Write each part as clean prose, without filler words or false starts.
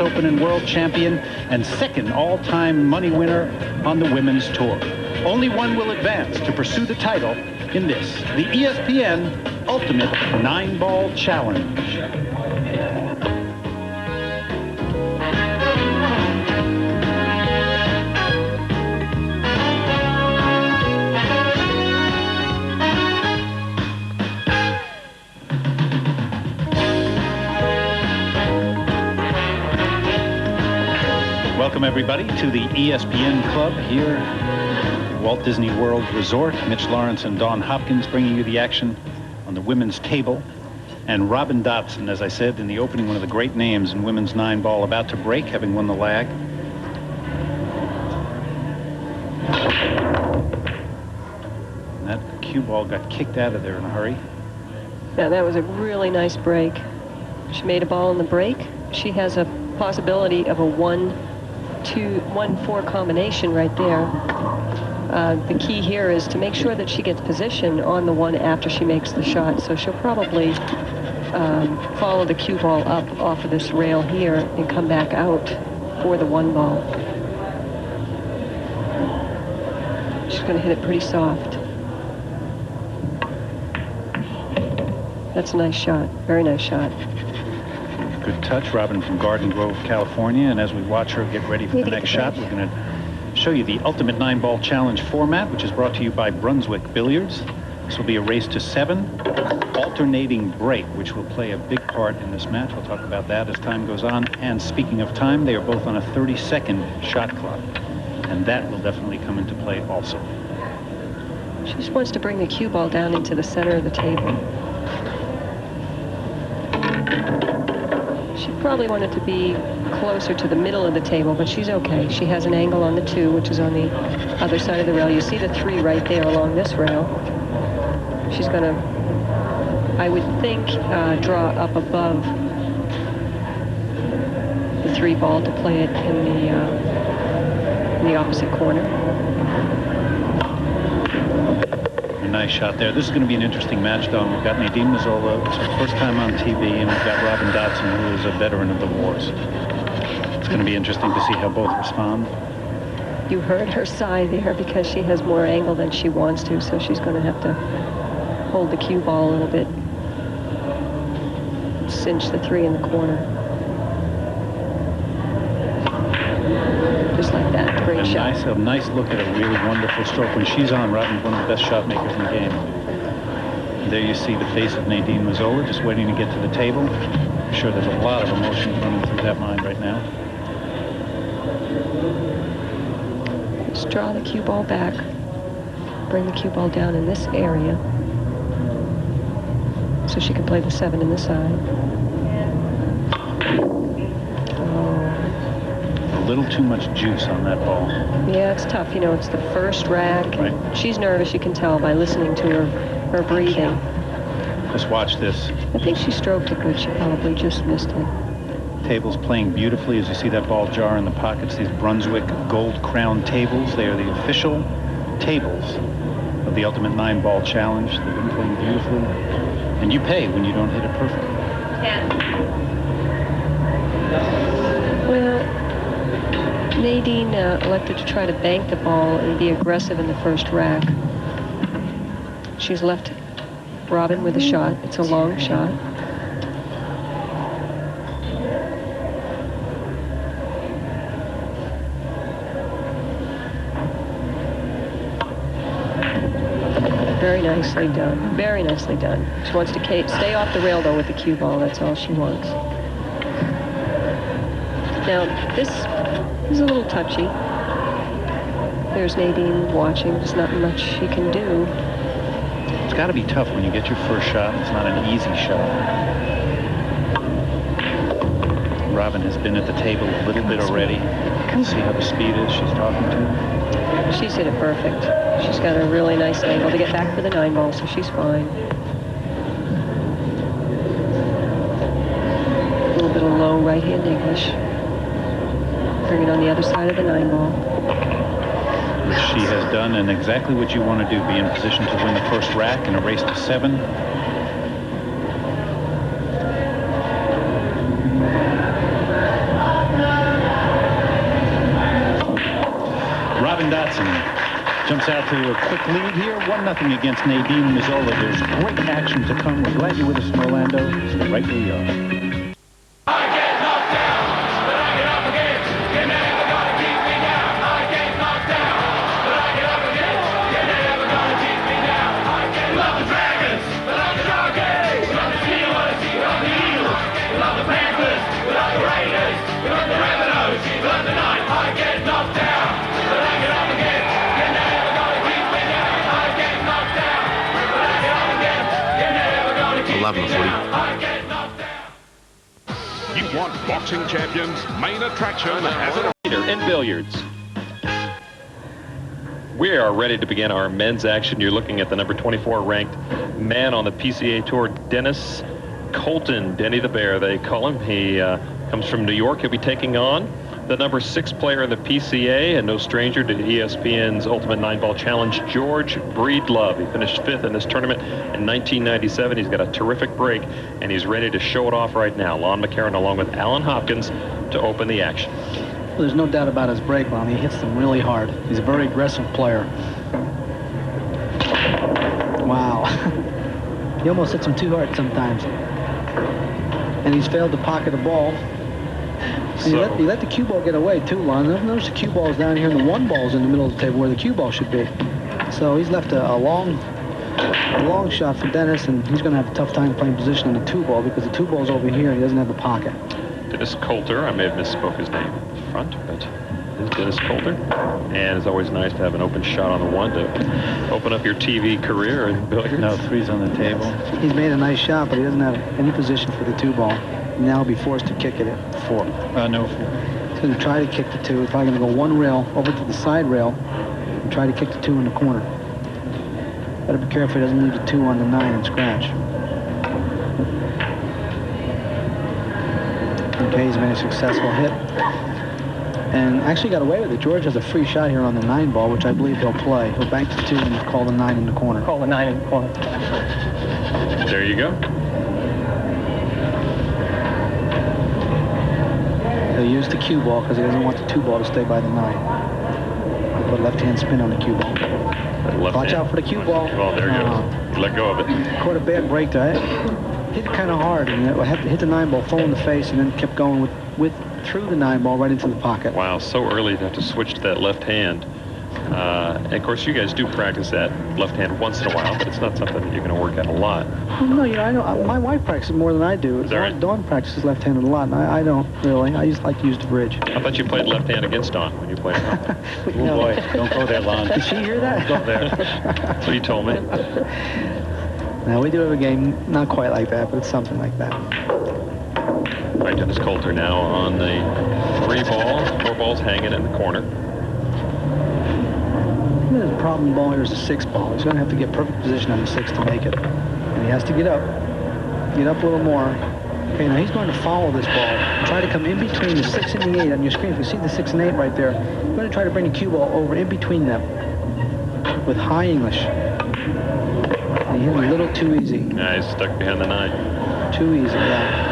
Open and world champion, and second all-time money winner on the women's tour. Only one will advance to pursue the title in this, the ESPN Ultimate 9-Ball Challenge. Welcome, everybody, to the ESPN Club here at Walt Disney World Resort. Mitch Lawrence and Dawn Hopkins bringing you the action on the women's table. And Robin Dodson, as I said in the opening, one of the great names in women's 9-ball, about to break, having won the lag. And that cue ball got kicked out of there in a hurry. Yeah, that was a really nice break. She made a ball in the break. She has a possibility of a 1-2-1-4 combination right there. The key here is to make sure that she gets position on the one after she makes the shot. So she'll probably follow the cue ball up off of this rail here and come back out for the 1 ball. She's going to hit it pretty soft. That's a nice shot. Very nice shot. Good touch, Robin from Garden Grove, California. And as we watch her get ready for the next shot, we're going to show you the Ultimate 9-Ball Challenge format, which is brought to you by Brunswick Billiards. This will be a race to 7, alternating break, which will play a big part in this match. We'll talk about that as time goes on. And speaking of time, they are both on a 30-second shot clock, and that will definitely come into play also. She just wants to bring the cue ball down into the center of the table. She probably wanted to be closer to the middle of the table, but she's okay. She has an angle on the 2, which is on the other side of the rail. You see the 3 right there along this rail. She's going to, I would think, draw up above the 3 ball to play it in the opposite corner. Nice shot there. This is going to be an interesting match, Don. We've got Nadine Mazzola. It's her first time on TV, and we've got Robin Dodson, who is a veteran of the wars. It's going to be interesting to see how both respond. You heard her sigh there because she has more angle than she wants to, so she's going to have to hold the cue ball a little bit. Cinch the 3 in the corner. Just like that. Great shot. A nice look at a really wonderful stroke. When she's on, Robin's one of the best shot makers in the game. There you see the face of Nadine Mazzola, just waiting to get to the table. I'm sure there's a lot of emotion running through that mind right now. Just draw the cue ball back. Bring the cue ball down in this area so she can play the 7 in the side. A little too much juice on that ball. Yeah, it's tough. You know, it's the first rack. Right. She's nervous, you can tell by listening to her breathing. Just watch this. I think she stroked it good. She probably just missed it. Table's playing beautifully as you see that ball jar in the pockets. These Brunswick Gold Crown tables. They are the official tables of the Ultimate 9-Ball Challenge. They've been playing beautifully. And you pay when you don't hit it perfectly. Well, Nadine elected to try to bank the ball and be aggressive in the first rack. She's left Robin with a shot. It's a long shot. Very nicely done. Very nicely done. She wants to stay off the rail, though, with the cue ball. That's all she wants. Now, this is a little touchy. There's Nadine watching. There's not much she can do. It's got to be tough when you get your first shot. It's not an easy shot. Robin has been at the table a little bit already. See how the speed is she's talking to. She's hit it perfect. She's got a really nice angle to get back for the 9-ball, so she's fine. A little bit of low right-hand English. Bring it on the other side of the 9-ball. Which she has done, and exactly what you want to do. Be in position to win the first rack in a race to 7. Jumps out to a quick lead here, 1-0 against Nadine Mazzola. There's great action to come. We're glad you're with us in Orlando. Stay right where you are. You want boxing champions? Main attraction has it. In billiards. We are ready to begin our men's action. You're looking at the number 24 ranked man on the PCA Tour, Dennis Coulter. Denny the Bear, they call him. He comes from New York. He'll be taking on the number 6 player in the PCA, and no stranger to ESPN's Ultimate 9-Ball Challenge, George Breedlove. He finished 5th in this tournament in 1997. He's got a terrific break, and he's ready to show it off right now. Lon McCarron along with Alan Hopkins to open the action. Well, there's no doubt about his break, Lon. He hits them really hard. He's a very aggressive player. Wow. He almost hits them too hard sometimes. And he's failed to pocket the ball. So he let the cue ball get away too, Lon. Notice the cue ball's down here and the 1 ball's in the middle of the table where the cue ball should be. So he's left a long shot for Dennis, and he's going to have a tough time playing position on the 2 ball because the 2 ball's over here and he doesn't have the pocket. Dennis Coulter, I may have misspoke his name up front, but it is Dennis Coulter. And it's always nice to have an open shot on the 1 to open up your TV career in billiards. No 3s on the table. He's made a nice shot, but he doesn't have any position for the 2 ball. Now he'll be forced to kick it at 4. No 4. He's going to try to kick the 2. He's probably going to go 1 rail over to the side rail and try to kick the 2 in the corner. Better be careful he doesn't leave the 2 on the 9 and scratch. Okay, he's made a successful hit. And actually got away with it. George has a free shot here on the 9 ball, which I believe he'll play. He'll bank the 2 and call the 9 in the corner. Call the 9 in the corner. There you go. He'll use the cue ball because he doesn't want the 2 ball to stay by the 9. He'll put left-hand spin on the cue ball. Watch out for the cue ball. Well, there goes. Let go of it. Caught a bad break there. Hit kind of hard, and it had to hit the 9 ball full in the face, and then kept going through the 9 ball right into the pocket. Wow, so early to have to switch to that left hand. And of course, you guys do practice that left hand once in a while, but it's not something that you're going to work at a lot. Well, no, I know. My wife practices more than I do. Dawn practices left-handed a lot, and I don't really. I just like to use the bridge. I thought you played left hand against Dawn when you played. Oh boy, don't go there, Lon. Did she hear that? Don't go there. That's what you told me. Now, we do have a game, not quite like that, but it's something like that. All right, Dennis Coulter now on the 3 ball, 4 balls hanging in the corner. The problem ball here is a 6 ball. He's going to have to get perfect position on the 6 to make it. And he has to get up a little more. Okay, now he's going to follow this ball. Try to come in between the 6 and the 8 on your screen. If you see the 6 and 8 right there, you're going to try to bring the cue ball over in between them with high English. And he hit a little too easy. Yeah, he's stuck behind the 9. Too easy, yeah.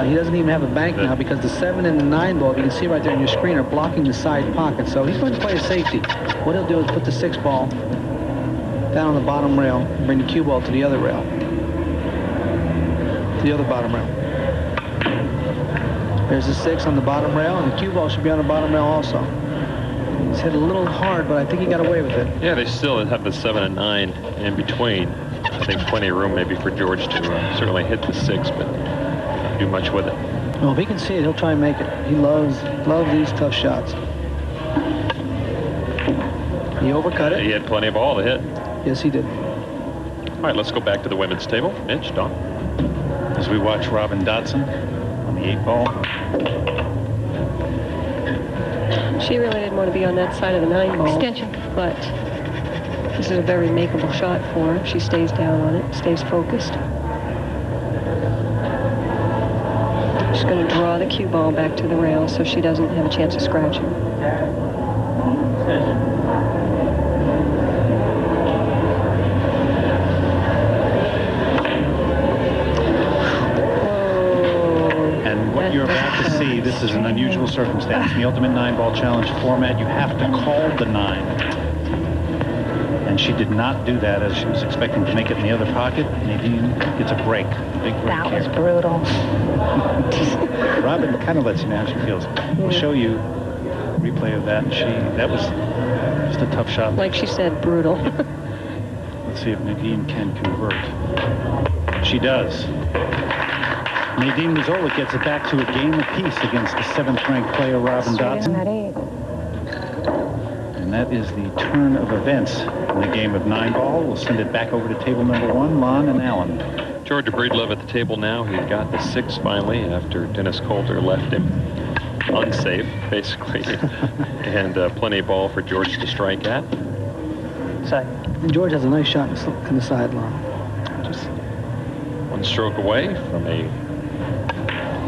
He doesn't even have a bank now because the 7 and the 9 ball, you can see right there on your screen, are blocking the side pocket. So he's going to play a safety. What he'll do is put the 6 ball down on the bottom rail and bring the cue ball to the other rail. To the other bottom rail. There's the 6 on the bottom rail, and the cue ball should be on the bottom rail also. He's hit a little hard, but I think he got away with it. Yeah, they still have the 7 and 9 in between. I think plenty of room maybe for George to certainly hit the 6, but not do much with it. Well, if he can see it, he'll try and make it. He loves these tough shots. He overcut it. He had plenty of ball to hit. Yes, he did. All right, let's go back to the women's table. Mitch, Don. As we watch Robin Dodson on the 8 ball. She really didn't want to be on that side of the 9 ball. Extension. But this is a very makeable shot for her. She stays down on it, stays focused. She's going to draw the cue ball back to the rail so she doesn't have a chance of scratching. You're about to see, this is an unusual circumstance. In the Ultimate 9-Ball Challenge format, you have to call the 9. And she did not do that as she was expecting to make it in the other pocket. Nadine gets a break. Big break That was here. brutal. Robin kind of lets you know how she feels. We'll show you a replay of that. That was just a tough shot. Like she said, brutal. Let's see if Nadine can convert. She does. Nadine Mazzola gets it back to a game apiece against the 7th-ranked player, Robin Dodson. And that is the turn of events in the game of 9-ball. We'll send it back over to table number 1, Lon and Alan. Georgia Breedlove at the table now. He got the 6 finally after Dennis Coulter left him unsafe, basically. And plenty of ball for George to strike at. And George has a nice shot in the sideline. Just 1 stroke away from a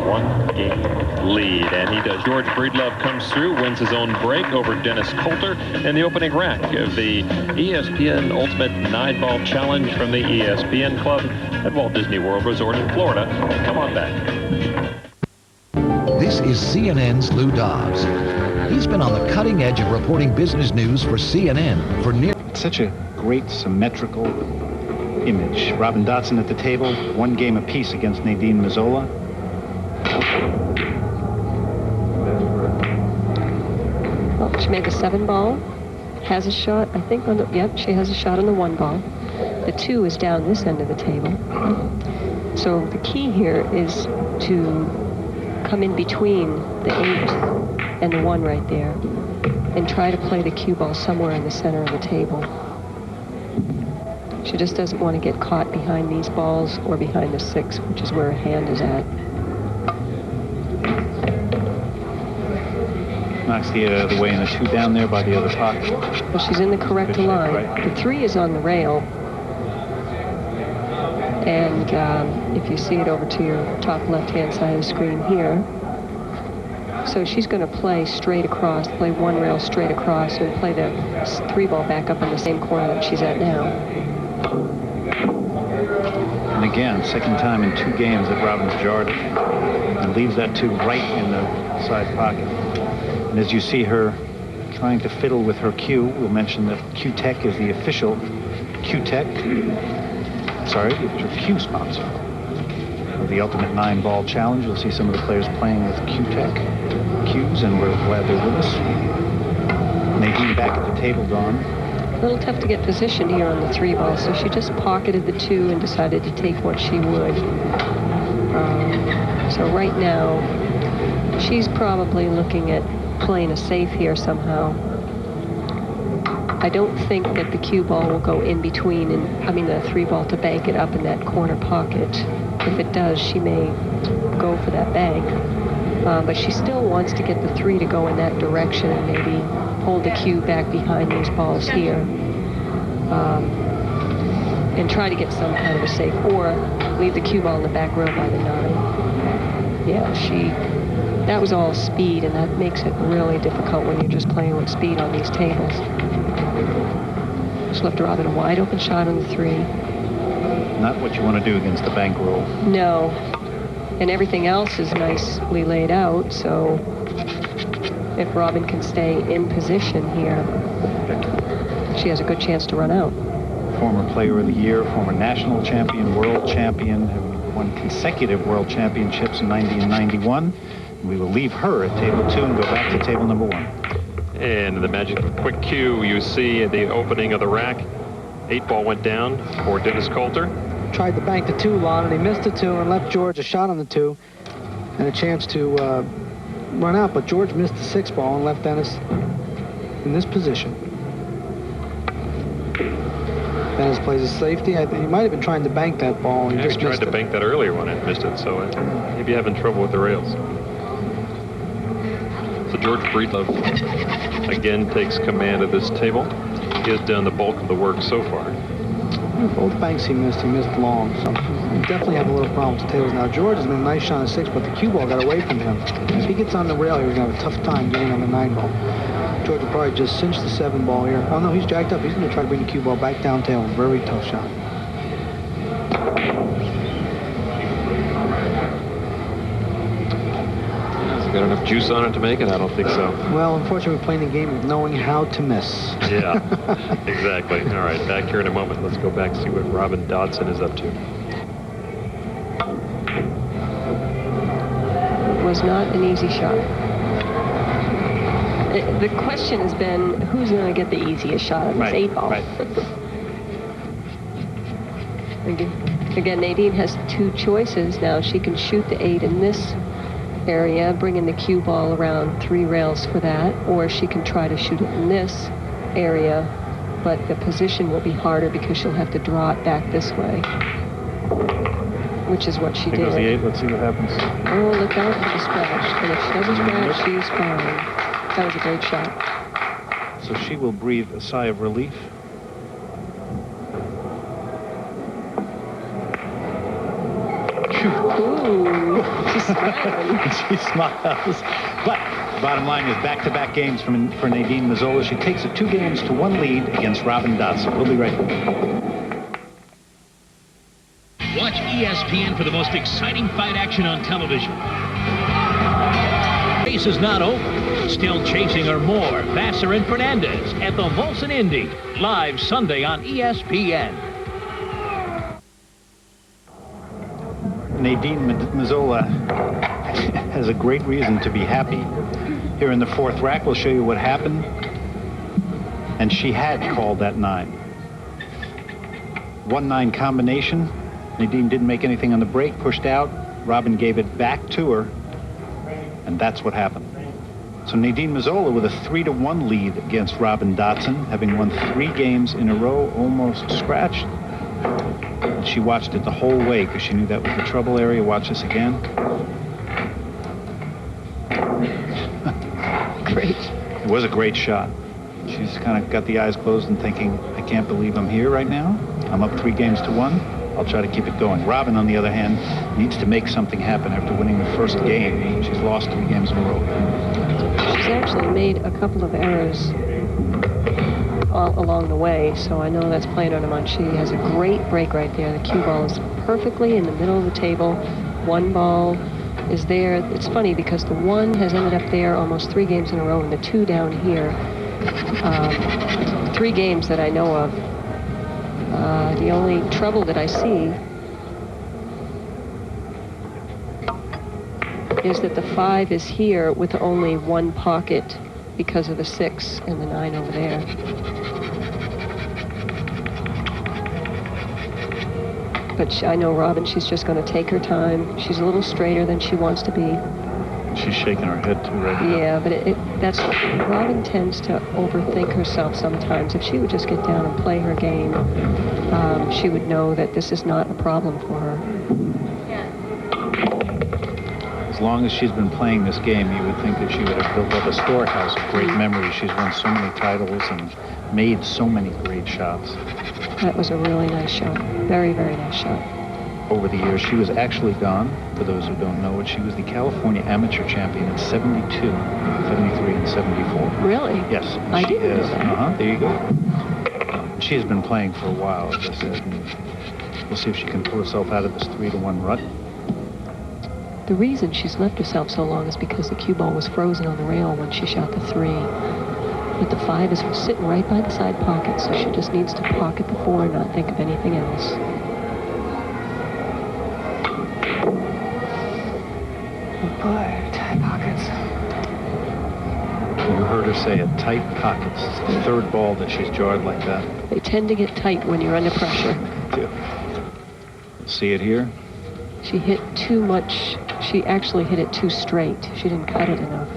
1-game lead, and he does. George Breedlove comes through, wins his own break over Dennis Coulter in the opening rack of the ESPN Ultimate 9-Ball Challenge from the ESPN Club at Walt Disney World Resort in Florida. Come on back. This is CNN's Lou Dobbs. He's been on the cutting edge of reporting business news for CNN for near... Such a great symmetrical image. Robin Dodson at the table, 1 game apiece against Nadine Mazzola. Well, she made the 7-ball, has a shot, I think, on the, yep, she has a shot on the 1-ball. The 2 is down this end of the table. So the key here is to come in between the 8 and the 1 right there and try to play the cue ball somewhere in the center of the table. She just doesn't want to get caught behind these balls or behind the 6, which is where her hand is at. Knocks the 8 out of the way, and a 2 down there by the other pocket. Well, she's in the correct line. Right. The 3 is on the rail. And if you see it over to your top left-hand side of the screen here. So she's going to play straight across, play 1 rail straight across, and play the 3-ball back up in the same corner that she's at now. And again, 2nd time in 2 games that Robin's jarred it. And leaves that 2 right in the side pocket. And as you see her trying to fiddle with her cue, we'll mention that Q-Tech is the official Q-Tech, sorry, the official cue sponsor of the Ultimate 9-Ball Challenge. You'll see some of the players playing with Q-Tech cues, and we're glad they're with us. Nadine back at the table, Dawn. A little tough to get position here on the 3-ball, so she just pocketed the 2 and decided to take what she would. So right now, she's probably looking at playing a safe here somehow. I don't think that the cue ball will go in between, and I mean the 3-ball to bank it up in that corner pocket. If it does, she may go for that bank. But she still wants to get the 3 to go in that direction and maybe hold the cue back behind these balls here. And try to get some kind of a safe, or leave the cue ball in the back row by the 9. Yeah, that was all speed, and that makes it really difficult when you're just playing with speed on these tables. Just left Robin a wide open shot on the 3. Not what you want to do against the bankroll. No. And everything else is nicely laid out, so if Robin can stay in position here, she has a good chance to run out. Former Player of the Year, former national champion, world champion, who won consecutive world championships in 90 and 91. We will leave her at table 2 and go back to table number 1. And the magic of a quick cue, you see at the opening of the rack, 8-ball went down for Dennis Coulter. Tried to bank the 2, Lon, and he missed the 2 and left George a shot on the 2 and a chance to run out. But George missed the 6-ball and left Dennis in this position. Dennis plays a safety. He might have been trying to bank that ball. He just tried to bank that earlier one and missed it, so maybe having trouble with the rails. So George Breedlove again takes command of this table. He has done the bulk of the work so far. Both banks he missed long, so he definitely have a little problem with the tables now. George has been a nice shot on 6, but the cue ball got away from him. If he gets on the rail, he's going to have a tough time getting on the 9-ball. George will probably just cinch the 7-ball here. Oh no, he's jacked up. He's going to try to bring the cue ball back down table. Very tough shot. got enough juice on it to make it? I don't think so. Well, unfortunately, we're playing the game of knowing how to miss. Yeah, exactly. All right, back here in a moment. Let's go back and see what Robin Dodson is up to. It was not an easy shot. The question has been, who's going to get the easiest shot on this 8-ball? Right. Again, Nadine has 2 choices now. She can shoot the 8 in this area, bring in the cue ball around 3 rails for that, or she can try to shoot it in this area, but the position will be harder because she'll have to draw it back this way, which is what she did. Here goes the 8. Let's see what happens. Oh, look out for the scratch. And if she doesn't scratch, she's fine. That was a great shot. So she will breathe a sigh of relief. Ooh, she's smiling. She smiles. But the bottom line is back-to-back games for Nadine Mazzola. She takes a 2-1 lead against Robin Dodson. We'll be right back. Watch ESPN for the most exciting fight action on television. Race is not over. Still chasing are more. Vassar and Fernandez at the Molson Indy. Live Sunday on ESPN. Nadine Mazzola has a great reason to be happy. Here in the 4th rack, we'll show you what happened. And she had called that 9. 1-9 combination. Nadine didn't make anything on the break, pushed out. Robin gave it back to her. And that's what happened. So Nadine Mazzola with a 3-1 lead against Robin Dodson, having won 3 games in a row, almost scratched. She watched it the whole way because she knew that was the trouble area. Watch this again. Great. It was a great shot. She's kind of got the eyes closed and thinking, I can't believe I'm here right now. I'm up 3-1. I'll try to keep it going. Robin, on the other hand, needs to make something happen after winning the first game. She's lost 3 games in a row. She's actually made a couple of errors all along the way, so I know that's playing on her mind. She has a great break right there. The cue ball is perfectly in the middle of the table. 1 ball is there. It's funny because the 1 has ended up there almost 3 games in a row, and the 2 down here, 3 games that I know of. The only trouble that I see is that the 5 is here with only 1 pocket because of the 6 and the 9 over there. But I know Robin, she's just going to take her time. She's a little straighter than she wants to be. She's shaking her head too right now. Yeah, but that's Robin tends to overthink herself sometimes. If she would just get down and play her game, she would know that this is not a problem for her. As long as she's been playing this game, you would think that she would have built up a storehouse of great memories. She's won so many titles and made so many great shots. That was a really nice shot. Very, very nice shot. Over the years, she was actually gone. For those who don't know it, she was the California Amateur Champion in 72, 73, and 74. Really? Yes. I didn't know that. There you go. She has been playing for a while, as I said. We'll see if she can pull herself out of this 3-1 rut. The reason she's left herself so long is because the cue ball was frozen on the rail when she shot the 3. But the 5 is sitting right by the side pocket, so she just needs to pocket the 4 and not think of anything else. Oh boy, tight pockets. You heard her say it, tight pockets. It's the 3rd ball that she's jarred like that. They tend to get tight when you're under pressure. See it here? She hit too much. She actually hit it too straight. She didn't cut it enough.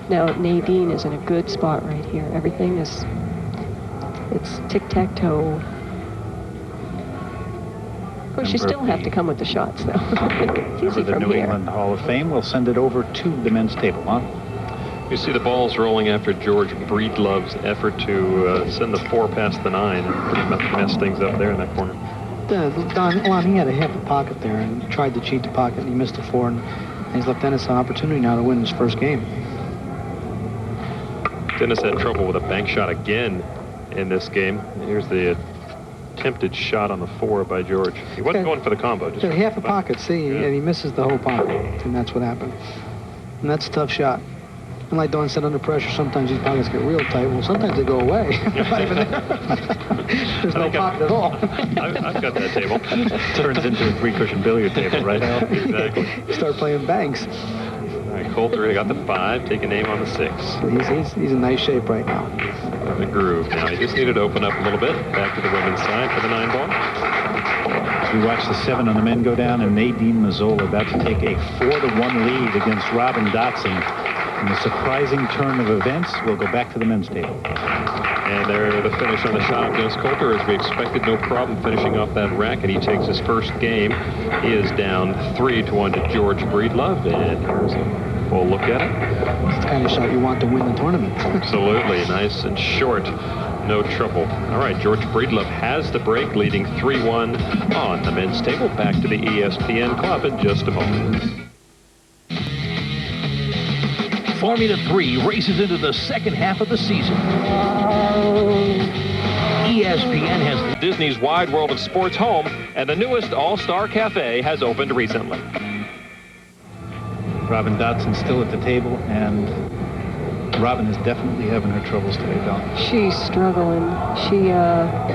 Now, Nadine is in a good spot right here. Everything is, it's tic-tac-toe. Of course, you still have to come with the shots, though. It's easy The from New here. England Hall of Fame. We'll send it over to the men's table, huh? You see the balls rolling after George Breedlove's effort to send the 4 past the 9 and pretty much mess things up there in that corner. Don, he had a half a pocket there and tried to cheat the pocket, and he missed the 4, and he's left Dennis an opportunity now to win his first game. Dennis had trouble with a bank shot again in this game. Here's the attempted shot on the 4 by George. He wasn't going for the combo. Just half a pocket, see, and he misses the whole pocket, and that's what happened. And that's a tough shot. And like Don said, under pressure, sometimes these pockets get real tight. Well, sometimes they go away. There's no pocket at all. I've got that table. Turns into a 3-cushion billiard table, right, Al? Exactly. Start playing banks. All right, Coulter got the 5, taking aim on the 6. He's in nice shape right now. In the groove now. He just needed to open up a little bit. Back to the women's side for the 9 ball. As we watch the 7 on the men go down, and Nadine Mazzola about to take a 4-1 lead against Robin Dodson. In a surprising turn of events, we'll go back to the men's table. And there, the finish on the shot of Dennis Coulter, as we expected, no problem finishing off that rack, and he takes his first game. He is down 3-1 to George Breedlove, and here's a full look at it. It's the kind of shot you want to win the tournament. Absolutely, nice and short, no trouble. All right, George Breedlove has the break, leading 3-1 on the men's table. Back to the ESPN Club in just a moment. Formula 3 races into the second half of the season. ESPN has Disney's Wide World of Sports home, and the newest All-Star Cafe has opened recently. Robin Dodson still at the table, and Robin is definitely having her troubles today, Don. She's struggling.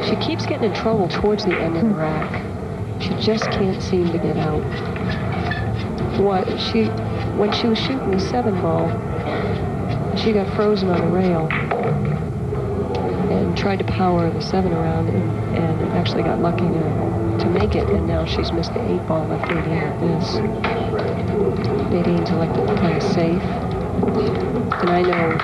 She keeps getting in trouble towards the end of the rack. She just can't seem to get out. When she was shooting the 7 ball, she got frozen on the rail and tried to power the 7 around and actually got lucky to make it, and now she's missed the 8 ball left Nadine at this. Nadine's elected to play safe, and I know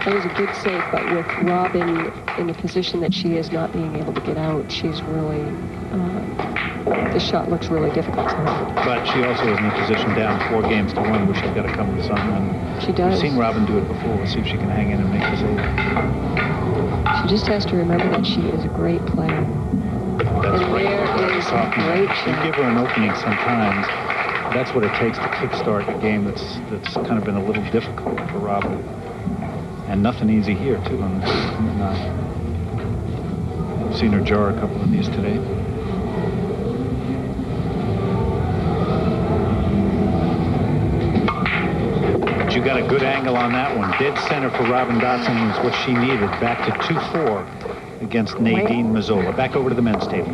that was a good save, but with Robin in the position that she is, not being able to get out, she's really, the shot looks really difficult to her. But she also is in a position down 4 games to 1, where she's got to come with something. And she does. We've seen Robin do it before. We'll see if she can hang in and make the save. She just has to remember that she is a great player. That's and great. There is a great shot. You give her an opening sometimes. That's what it takes to kickstart a game that's kind of been a little difficult for Robin. And nothing easy here, too, on the 9. I've seen her jar a couple of these today. But you got a good angle on that one. Dead center for Robin Dodson is what she needed. Back to 2-4 against Nadine Mazzola. Back over to the men's table.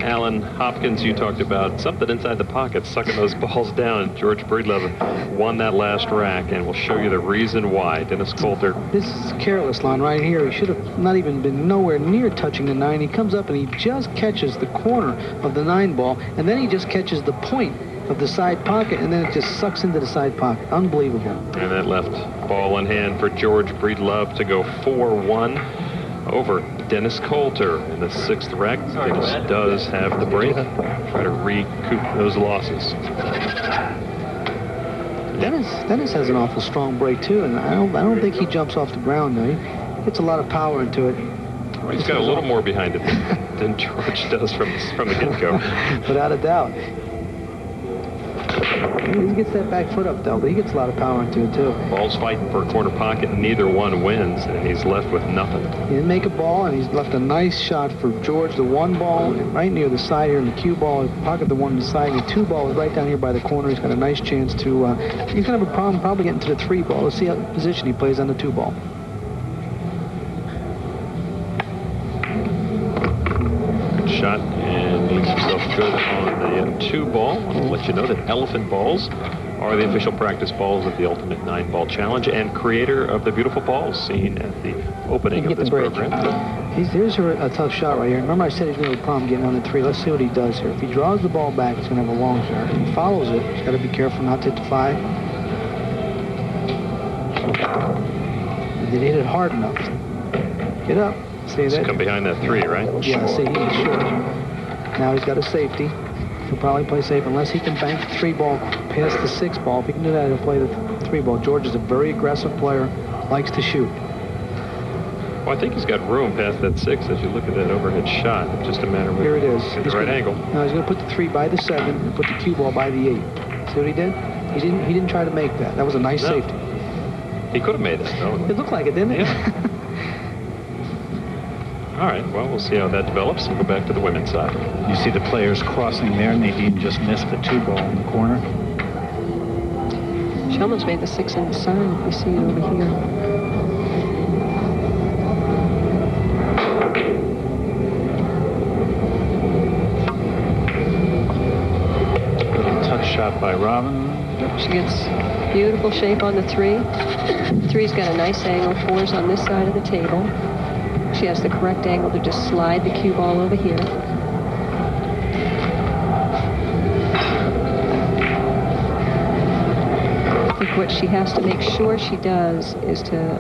Alan Hopkins, you talked about something inside the pocket, sucking those balls down. George Breedlove won that last rack, and we'll show you the reason why. Dennis Coulter. This is careless, Lon, right here. He should have not even been nowhere near touching the 9. He comes up and he just catches the corner of the 9 ball, and then he just catches the point of the side pocket, and then it just sucks into the side pocket. Unbelievable. And that left ball in hand for George Breedlove to go 4-1 over Dennis Coulter in the 6th rack. Dennis does have the break. Try to recoup those losses. Dennis has an awful strong break too, and I don't think he jumps off the ground though. He gets a lot of power into it. Well, he's got a little more behind it than George does from the get-go. Without a doubt. He gets that back foot up though, but he gets a lot of power into it too. Ball's fighting for a corner pocket, and neither one wins, and he's left with nothing. He didn't make a ball, and he's left a nice shot for George. The 1 ball right near the side here, and the cue ball, pocket the 1 on the side, and the 2 ball is right down here by the corner. He's got a nice chance to, he's going to have a problem probably getting to the 3 ball. Let's see how position he plays on the 2 ball. Good shot, and makes himself good on the 2 ball. I'll let you know that elephant balls are the official practice balls of the Ultimate 9-Ball Challenge, and creator of the beautiful balls seen at the opening of this program. Here's a tough shot right here. Remember I said he's going to have a problem getting on the 3. Let's see what he does here. If he draws the ball back, he's going to have a long shot. If he follows it, he's got to be careful not to hit the 5. He hit it hard enough. Get up. See that? Come behind that 3, right? Yeah, see, he's short. Now he's got a safety. He'll probably play safe unless he can bank the 3 ball past the 6 ball. If he can do that, he'll play the 3 ball. George is a very aggressive player, likes to shoot. Well, I think he's got room past that 6 as you look at that overhead shot. It's just a matter of here it is. the right angle. Now he's going to put the 3 by the 7 and put the cue ball by the 8. See what he did? He didn't try to make that. That was a nice safety. He could have made it, though. It looked like it, didn't it? Yeah. All right, well, we'll see how that develops and go back to the women's side. You see the players crossing there. Nadine just missed the 2-ball in the corner. She almost made the 6 in the sun. We see it over here. Little touch shot by Robin. She gets beautiful shape on the 3. 3's got a nice angle. 4's on this side of the table. She has the correct angle to just slide the cue ball over here. I think what she has to make sure she does is to,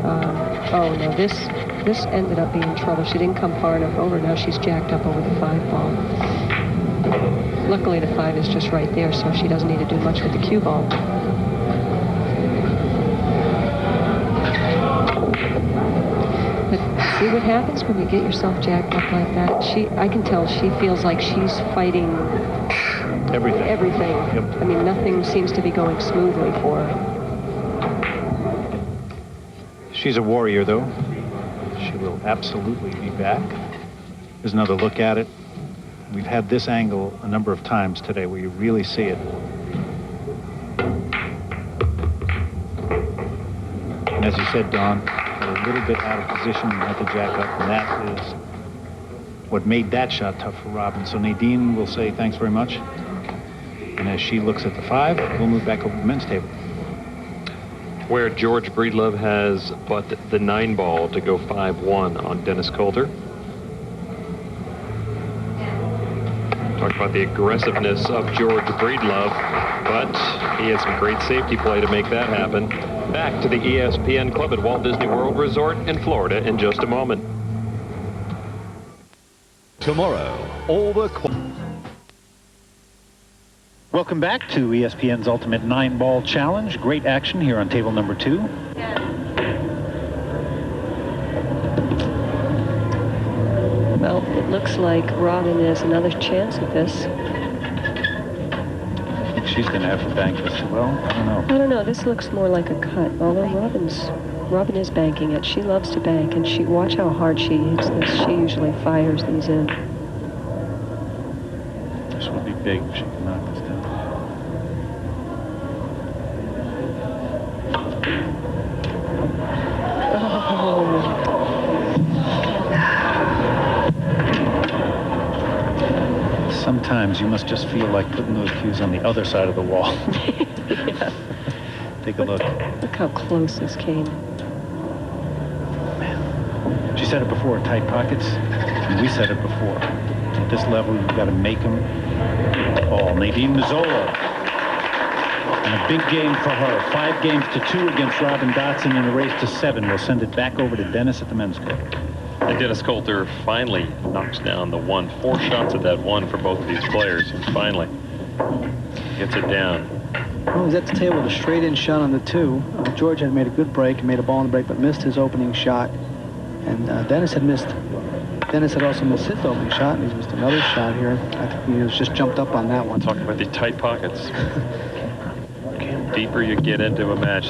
oh no, this ended up being trouble. She didn't come far enough over. Now she's jacked up over the 5 ball. Luckily the 5 is just right there, so she doesn't need to do much with the cue ball. See what happens when you get yourself jacked up like that? I can tell she feels like she's fighting everything. Yep. I mean, nothing seems to be going smoothly for her. She's a warrior, though. She will absolutely be back. Here's another look at it. We've had this angle a number of times today where you really see it. And as you said, Don, a little bit out of position and had to jack up, and that is what made that shot tough for Robin. So Nadine will say thanks very much. And as she looks at the 5, we'll move back over to the men's table. Where George Breedlove has but the 9 ball to go 5-1 on Dennis Coulter. Talk about the aggressiveness of George Breedlove, but he has some great safety play to make that happen. Back to the ESPN Club at Walt Disney World Resort in Florida in just a moment. Tomorrow, all the... Welcome back to ESPN's Ultimate 9-Ball Challenge. Great action here on table number 2. Well, it looks like Robin has another chance at this. I think she's going to have to bank this as well. I don't know. I don't know. This looks more like a cut, although Robin is banking it. She loves to bank, and watch how hard she hits this. She usually fires these in. This would be big if she can knock this down. Sometimes you must just feel like putting those cues on the other side of the wall. Yeah. Take a look. Look how close this came. Man. She said it before, tight pockets. And we said it before. At this level, you've got to make them all. Nadine Mazzola. And a big game for her. 5 games to 2 against Robin Dodson in a race to 7. We'll send it back over to Dennis at the men's court. And Dennis Coulter finally knocks down the 1. 4 shots at that 1 for both of these players, and finally gets it down. Well, he's at the table with a straight-in shot on the 2. George had made a good break, made a ball in the break, but missed his opening shot. And Dennis had also missed his opening shot, and he's missed another shot here. I think he was just jumped up on that one. Talking about the tight pockets. The deeper you get into a match,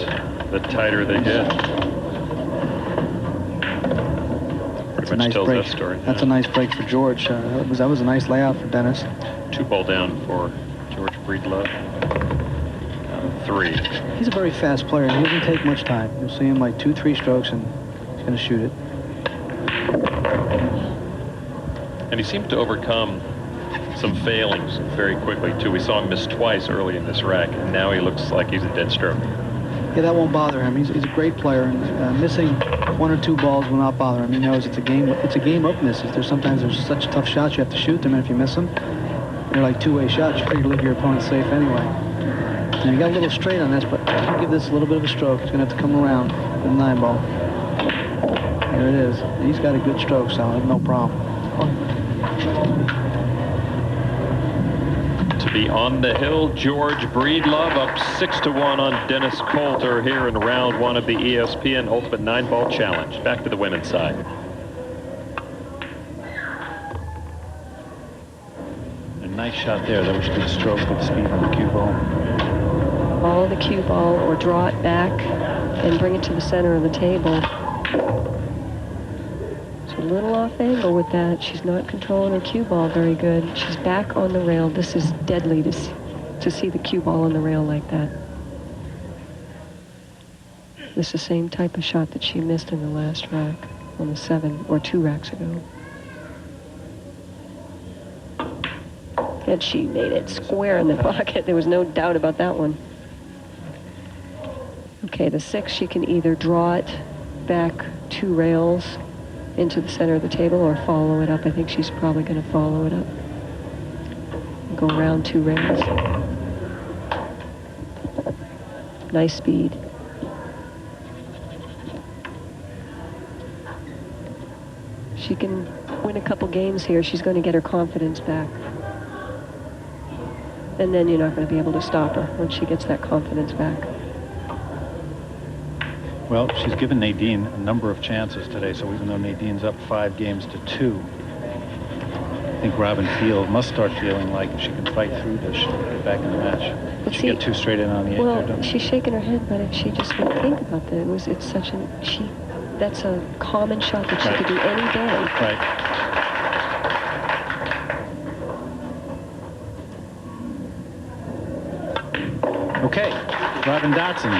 the tighter they get. That's a nice break. That's a nice break for George. That was a nice layout for Dennis. 2 ball down for George Breedlove. 3. He's a very fast player, and he doesn't take much time. You'll see him like 2-3 strokes, and he's going to shoot it. And he seems to overcome some failings very quickly, too. We saw him miss twice early in this rack, and now he looks like he's a dead stroke. Yeah, that won't bother him. He's a great player, and missing 1 or 2 balls will not bother him. He knows it's a game of misses. Sometimes there's such tough shots you have to shoot them, and if you miss them, they're like 2-way shots. You figure to leave your opponent safe anyway. Now, he got a little straight on this, but if you give this a little bit of a stroke, he's going to have to come around with a 9 ball. There it is. He's got a good stroke, so no problem. To be on the hill, George Breedlove up 6-1 on Dennis Coulter here in round 1 of the ESPN Ultimate 9-Ball Challenge. Back to the women's side. A nice shot there. That was a good stroke with speed on the cue ball. Follow the cue ball or draw it back and bring it to the center of the table. She's a little off angle with that. She's not controlling her cue ball very good. She's back on the rail. This is deadly to see the cue ball on the rail like that. This is the same type of shot that she missed in the last rack on the 7 or 2 racks ago. And she made it square in the pocket. There was no doubt about that one. Okay, the 6, she can either draw it back 2 rails into the center of the table or follow it up. I think she's probably going to follow it up. Go around 2 rails. Nice speed. She can win a couple games here. She's going to get her confidence back. And then you're not going to be able to stop her when she gets that confidence back. Well, she's given Nadine a number of chances today, so even though Nadine's up 5 games to 2, I think Robin Field must start feeling like if she can fight through this, she'll get back in the match. Did she get 2 straight in on the 8 there, Well, she's shaking her head, but if she just would think about that, it's such a, that's a common shot that she could do any day. Right. Okay, Robin Dodson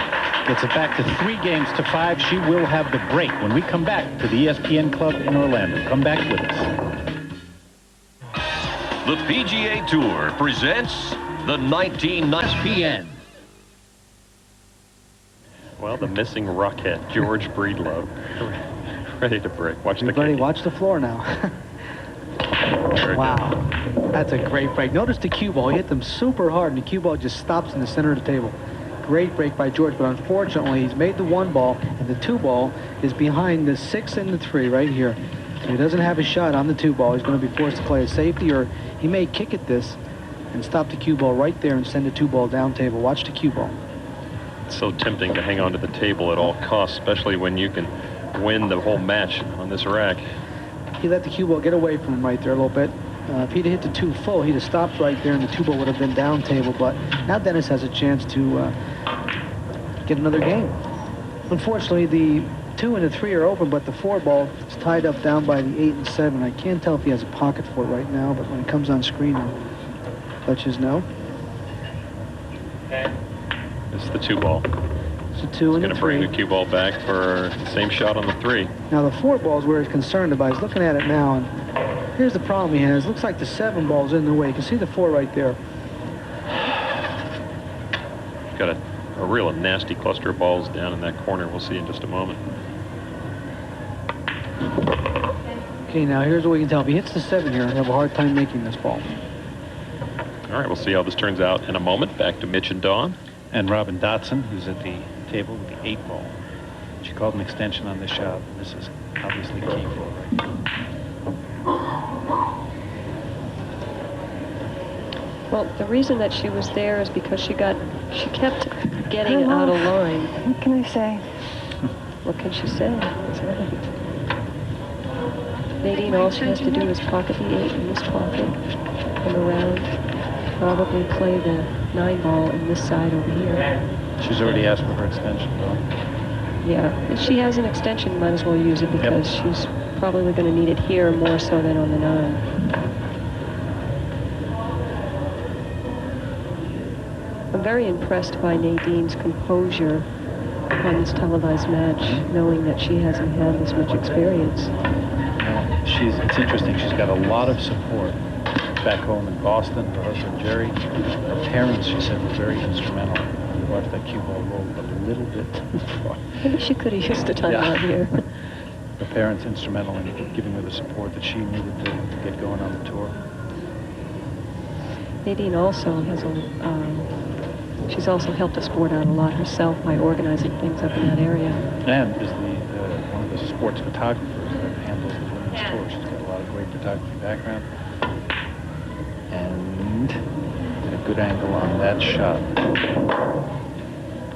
gets it back to 3 games to 5. She will have the break when we come back to the ESPN Club in Orlando. Come back with us. The PGA Tour presents the 1990 ESPN. Well, the missing rockhead, George Breedlove, ready to break. Watch the Everybody kick. watch the floor now. Wow, that's a great break. Notice the cue ball. He hit them super hard, and the cue ball just stops in the center of the table. Great break by George, but unfortunately, he's made the 1 ball, and the 2 ball is behind the 6 and the 3 right here. So he doesn't have a shot on the 2 ball. He's going to be forced to play a safety, or he may kick at this and stop the cue ball right there and send the 2 ball down table. Watch the cue ball. It's so tempting to hang on to the table at all costs, especially when you can win the whole match on this rack. He let the cue ball get away from him right there a little bit. If he'd hit the 2 full, he'd have stopped right there, and the 2 ball would have been down table. But now Dennis has a chance to get another game. Unfortunately, the 2 and the 3 are open, but the 4 ball is tied up down by the 8 and 7. I can't tell if he has a pocket for it right now, but when it comes on screen, I'll let you know. It's the 2 ball. It's a 2 and a 3. Going to bring the cue ball back for the same shot on the 3. Now the 4 ball is where he's concerned about. He's looking at it now, and here's the problem he has. Looks like the 7 ball's in the way. You can see the 4 right there. Got a real nasty cluster of balls down in that corner. We'll see in just a moment. Okay, now here's what we can tell. If he hits the 7 here, he'll have a hard time making this ball. All right, we'll see how this turns out in a moment. Back to Mitch and Dawn. And Robin Dodson, who's at the table with the 8 ball. She called an extension on this shot. This is obviously key for her. Well, the reason that she was there is because she kept getting out of line. What can I say? What can she say? That's right. Nadine, all she has to do is pocket the 8 in this pocket, come around, probably play the 9 ball in this side over here. She's already asked for her extension, though. Yeah, if she has an extension, might as well use it because she's probably going to need it here more so than on the 9. I'm very impressed by Nadine's composure on this televised match, knowing that she hasn't had this much experience. It's interesting. She's got a lot of support back home in Boston. Her husband, Jerry. Her parents, she said, were very instrumental. We watched that cue ball roll a little bit too far. Maybe she could have used the time out here. Her parents instrumental in giving her the support that she needed to get going on the tour. Nadine also has she's also helped the sport out a lot herself by organizing things up in that area. And is one of the sports photographers that handles the women's tour. She's got a lot of great photography background. And a good angle on that shot.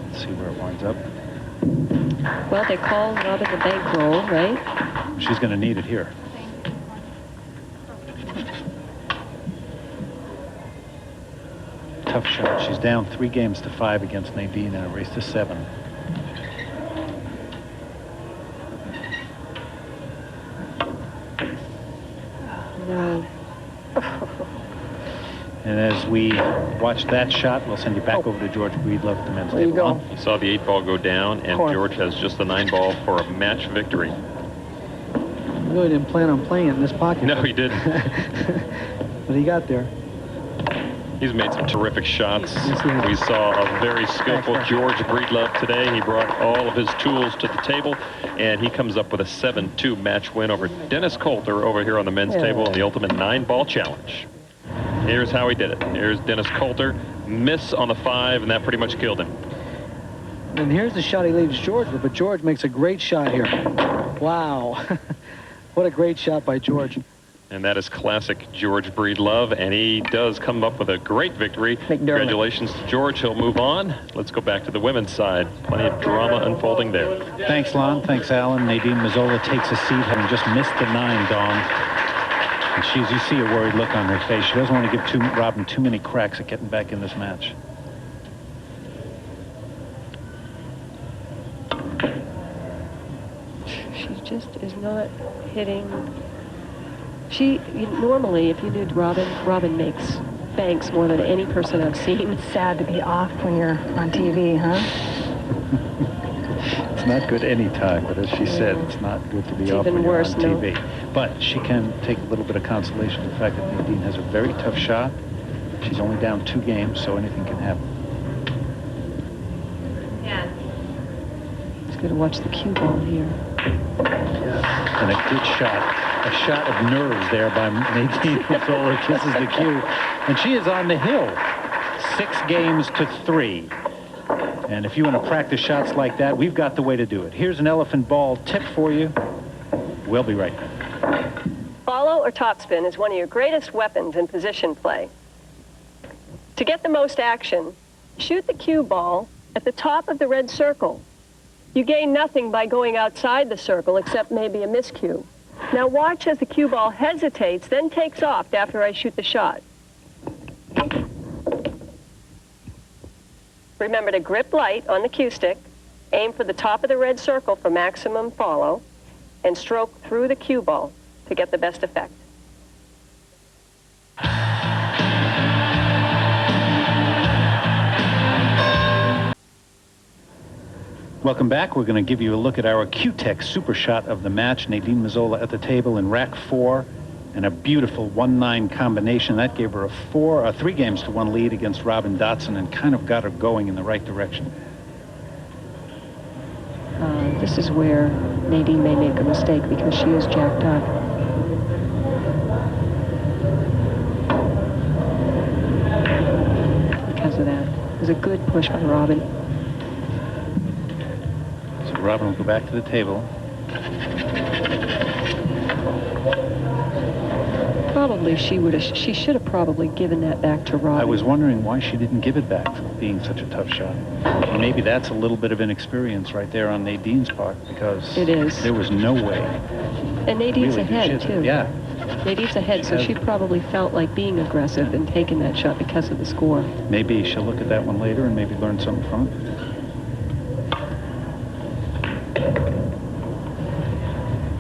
Let's see where it winds up. Well, they call Robin the bankroll, right? She's going to need it here. Tough shot. She's down 3 games to 5 against Nadine in a race to 7. No. And as we watch that shot, we'll send you back over to George Breedlove at the men's There you table. go. You saw the 8 ball go down, and George has just the 9 ball for a match victory. He really didn't plan on playing it in this pocket. No, he didn't. But he got there. He's made some terrific shots. We saw a very skillful George Breedlove today. He brought all of his tools to the table, and he comes up with a 7-2 match win over Dennis Coulter over here on the men's table in the Ultimate 9-Ball Challenge. Here's how he did it. Here's Dennis Coulter, miss on the 5, and that pretty much killed him. And here's the shot he leaves George with, but George makes a great shot here. Wow. What a great shot by George. And that is classic George Breedlove, and he does come up with a great victory. Congratulations to George. He'll move on. Let's go back to the women's side. Plenty of drama unfolding there. Thanks, Lon. Thanks, Alan. Nadine Mazzola takes a seat, having just missed the 9, Dawn. And you see a worried look on her face. She doesn't want to give Robin too many cracks at getting back in this match. She just is not hitting. Normally, if you knew Robin banks more than any person I've seen. It's sad to be off when you're on TV, huh? It's not good any time, but as she said, it's not good to be It's off when even you're worse, on TV. But she can take a little bit of consolation in the fact that Nadine has a very tough shot. She's only down 2 games, so anything can happen. It's good to watch the cue ball here. And a good shot. A shot of nerves there by Nadine Mazzola. Kisses the cue. And she is on the hill. 6 games to 3. And if you want to practice shots like that, we've got the way to do it. Here's an elephant ball tip for you. We'll be right back. Follow or topspin is one of your greatest weapons in position play. To get the most action, shoot the cue ball at the top of the red circle. You gain nothing by going outside the circle except maybe a miscue. Now watch as the cue ball hesitates, then takes off after I shoot the shot. Remember to grip light on the cue stick, aim for the top of the red circle for maximum follow, and stroke through the cue ball to get the best effect. Welcome back. We're going to give you a look at our Q-Tech super shot of the match. Nadine Mazzola at the table in rack 4, and a beautiful 1-9 combination. That gave her a 3 games to 1 lead against Robin Dodson and kind of got her going in the right direction. This is where Nadine may make a mistake because she is jacked up. Because of that. It was a good push by Robin. So Robin will go back to the table. Probably she should have probably given that back to Robin. I was wondering why she didn't give it back for being such a tough shot. And maybe that's a little bit of inexperience right there on Nadine's part, because it is. There was no way. And Nadine's really ahead too. Yeah. Nadine's ahead, so she probably felt like being aggressive and taking that shot because of the score. Maybe she'll look at that one later and maybe learn something from it.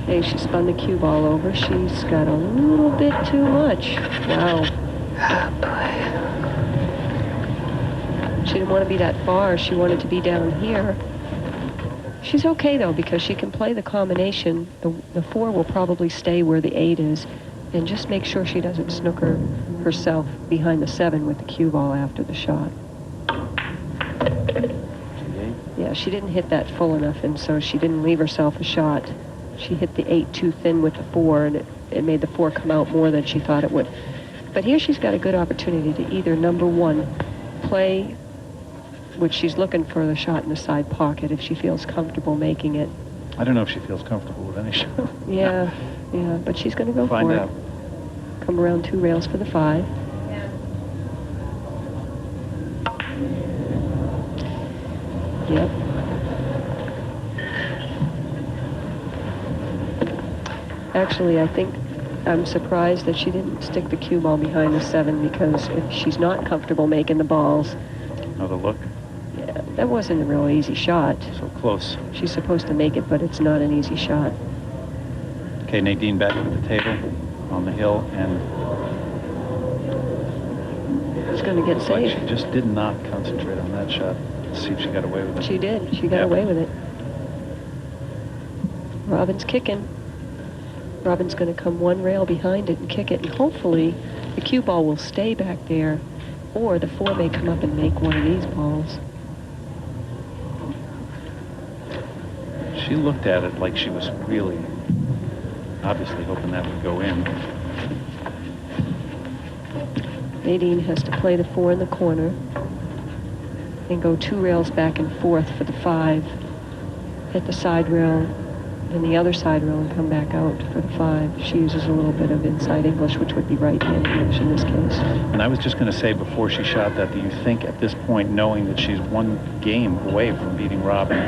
Okay, she spun the cue ball over. She's got a little bit too much. Wow. Oh, boy. She didn't want to be that far. She wanted to be down here. She's okay, though, because she can play the combination. The 4 will probably stay where the 8 is, and just make sure she doesn't snooker herself behind the 7 with the cue ball after the shot. Yeah, she didn't hit that full enough, and so she didn't leave herself a shot. She hit the 8 too thin with the 4, and it made the 4 come out more than she thought it would. But here she's got a good opportunity to either, number 1, play, which she's looking for the shot in the side pocket if she feels comfortable making it. I don't know if she feels comfortable with any shot. Yeah, yeah, but she's going to go Find for out. it. Come around 2 rails for the 5. Yep. Actually, I think I'm surprised that she didn't stick the cue ball behind the 7, because if she's not comfortable making the balls. Another look. Yeah, that wasn't a real easy shot. So close. She's supposed to make it, but it's not an easy shot. Okay, Nadine back at the table. on the hill, and She's going to get looks like saved. she just did not concentrate on that shot. Let's see if she got away with it. She did. She got Yep. away with it. Robin's kicking. Robin's going to come one rail behind it and kick it, and hopefully the cue ball will stay back there, or the 4 may come up and make one of these balls. She looked at it like she was really, obviously hoping that would go in. Nadine has to play the 4 in the corner and go 2 rails back and forth for the 5. Hit the side rail, then the other side rail, and come back out for the 5. She uses a little bit of inside English, which would be right-hand English in this case. And I was just going to say before she shot that, do you think at this point, knowing that she's 1 game away from beating Robin,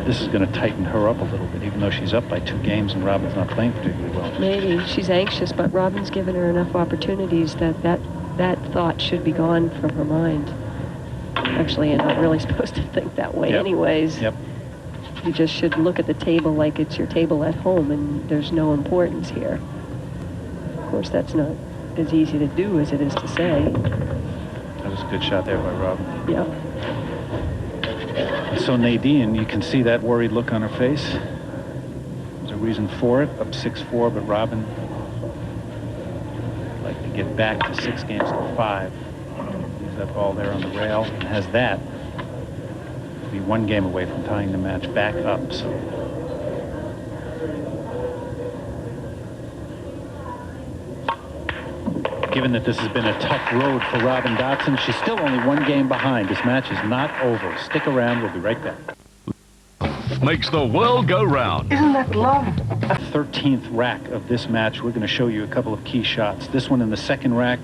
this is going to tighten her up a little bit, even though she's up by 2 games and Robin's not playing particularly well? Maybe. She's anxious, but Robin's given her enough opportunities that thought should be gone from her mind. Actually, you're not really supposed to think that way anyways. Yep. You just should look at the table like it's your table at home, and there's no importance here. Of course, that's not as easy to do as it is to say. That was a good shot there by Robin. Yep. So Nadine, you can see that worried look on her face. There's a reason for it, up 6-4, but Robin would like to get back to 6 games to 5. Leaves that ball there on the rail and has that. Be 1 game away from tying the match back up. So given that this has been a tough road for Robin Dodson, she's still only 1 game behind. This match is not over. Stick around. We'll be right back. Makes the world go round. Isn't that love? 13th rack of this match. We're going to show you a couple of key shots. This one in the 2nd rack,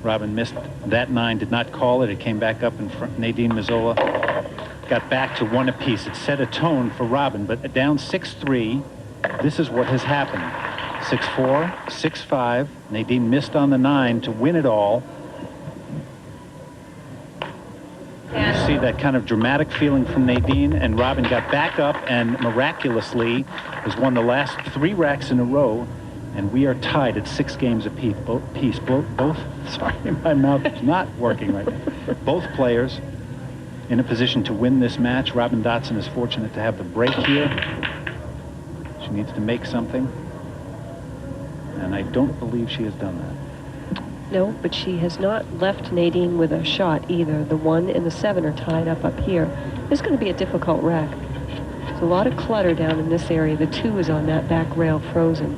Robin missed that 9, did not call it. It came back up in front. Nadine Mazzola got back to 1 apiece. It set a tone for Robin, but down 6-3, this is what has happened. 6-4, 6-5. Nadine missed on the 9 to win it all. You see that kind of dramatic feeling from Nadine, and Robin got back up and miraculously has won the last 3 racks in a row, and we are tied at 6 games apiece. Both, sorry, my mouth is not working right now. Both players in a position to win this match. Robin Dodson is fortunate to have the break here. She needs to make something, and I don't believe she has done that. No, but she has not left Nadine with a shot either. The 1 and the 7 are tied up here. This is going to be a difficult rack. There's a lot of clutter down in this area. The 2 is on that back rail frozen.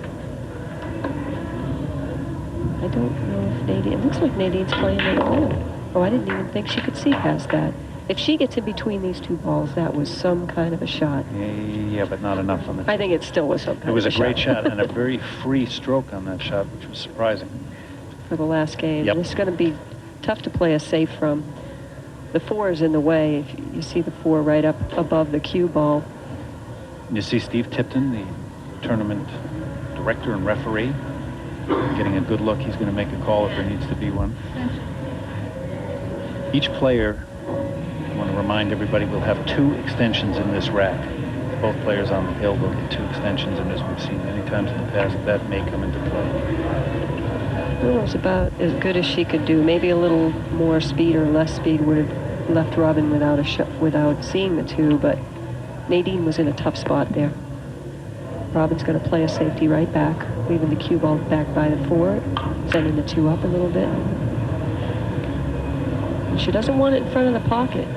I don't know if Nadine, it looks like Nadine's playing it all. Oh, I didn't even think she could see past that. If she gets in between these 2 balls, that was some kind of a shot. Yeah, but not enough on the. I think it still was some kind of a shot. It was a great shot and a very free stroke on that shot, which was surprising. For the last game. Yep. This is going to be tough to play a safe from. The 4 is in the way. If you see the 4 right up above the cue ball. You see Steve Tipton, the tournament director and referee, getting a good look. He's going to make a call if there needs to be one. Each player, I want to remind everybody, will have 2 extensions in this rack. Both players on the hill will get 2 extensions, and as we've seen many times in the past, that may come into play. Well, it was about as good as she could do. Maybe a little more speed or less speed would have left Robin without a shot, without seeing the 2, but Nadine was in a tough spot there. Robin's going to play a safety right back, leaving the cue ball back by the 4, sending the 2 up a little bit. And she doesn't want it in front of the pocket.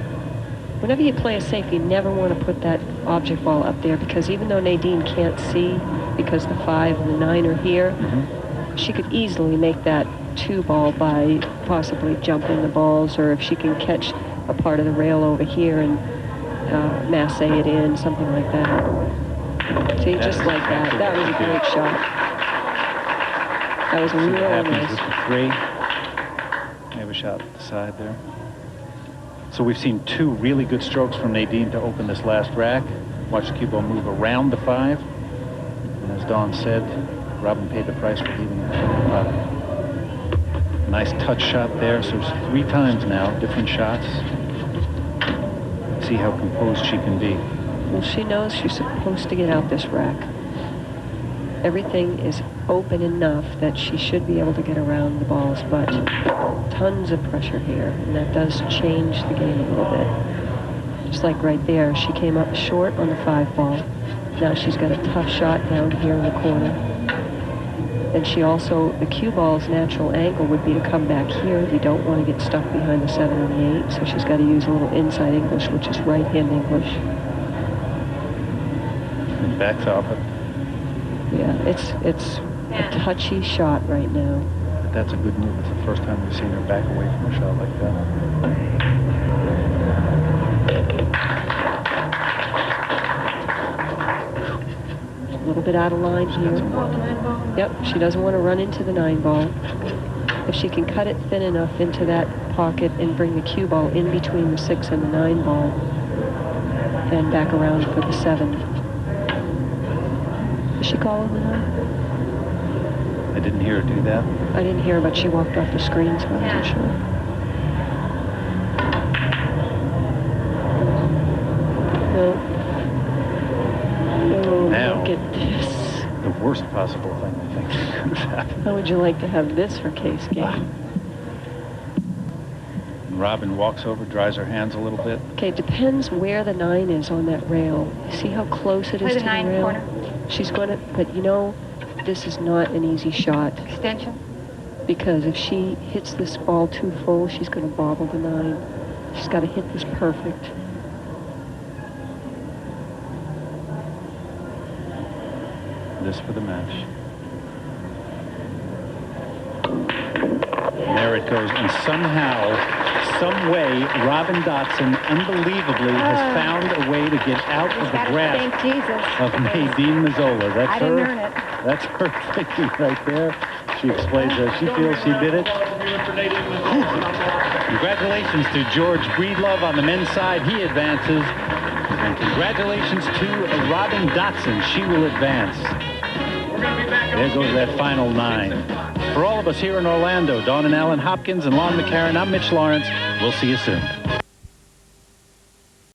Whenever you play a safe, you never want to put that object ball up there, because even though Nadine can't see, because the 5 and the 9 are here, she could easily make that 2 ball by possibly jumping the balls, or if she can catch a part of the rail over here and masse it in, something like that. See, just like that. That was a great shot. That was really nice. With the 3. They have a shot at the side there. So we've seen 2 really good strokes from Nadine to open this last rack. Watch the cue ball move around the 5. And as Dawn said, Robin paid the price for leaving it at 5. Nice touch shot there. So it's 3 times now, different shots. See how composed she can be. Well, she knows she's supposed to get out this rack. Everything is open enough that she should be able to get around the balls, but tons of pressure here, and that does change the game a little bit. Just like right there, she came up short on the 5 ball. Now she's got a tough shot down here in the corner. And she also, the cue ball's natural angle would be to come back here. You don't want to get stuck behind the 7 and the 8, so she's got to use a little inside English, which is right-hand English. And backs off it. Yeah, it's a touchy shot right now. But that's a good move. It's the first time we've seen her back away from a shot like that. A little bit out of line here. Yep, she doesn't want to run into the 9 ball. If she can cut it thin enough into that pocket and bring the cue ball in between the 6 and the 9 ball and back around for the 7. Is she calling the 9? I didn't hear her do that. I didn't hear her, but she walked off the screen, so I wasn't sure. No. Oh, Now, look at this. the worst possible thing I think that could have happened. How would you like to have this for case game? Robin walks over, dries her hands a little bit. Okay, it depends where the 9 is on that rail. See how close it is to the rail? Corner. She's going to, but you know, this is not an easy shot. Extension. Because if she hits this ball too full, she's going to bobble the 9. She's got to hit this perfect. This for the match. And there it goes. And somehow, some way, Robin Dodson unbelievably has found a way to get out of the grasp Thank Jesus. of Nadine Mazzola. That's I didn't earn it. That's her thinking right there. She explains that she feels she did it. Congratulations to George Breedlove on the men's side. He advances. And congratulations to Robin Dodson. She will advance. There goes that final 9. For all of us here in Orlando, Dawn and Alan Hopkins and Lon McCarran, I'm Mitch Lawrence. We'll see you soon.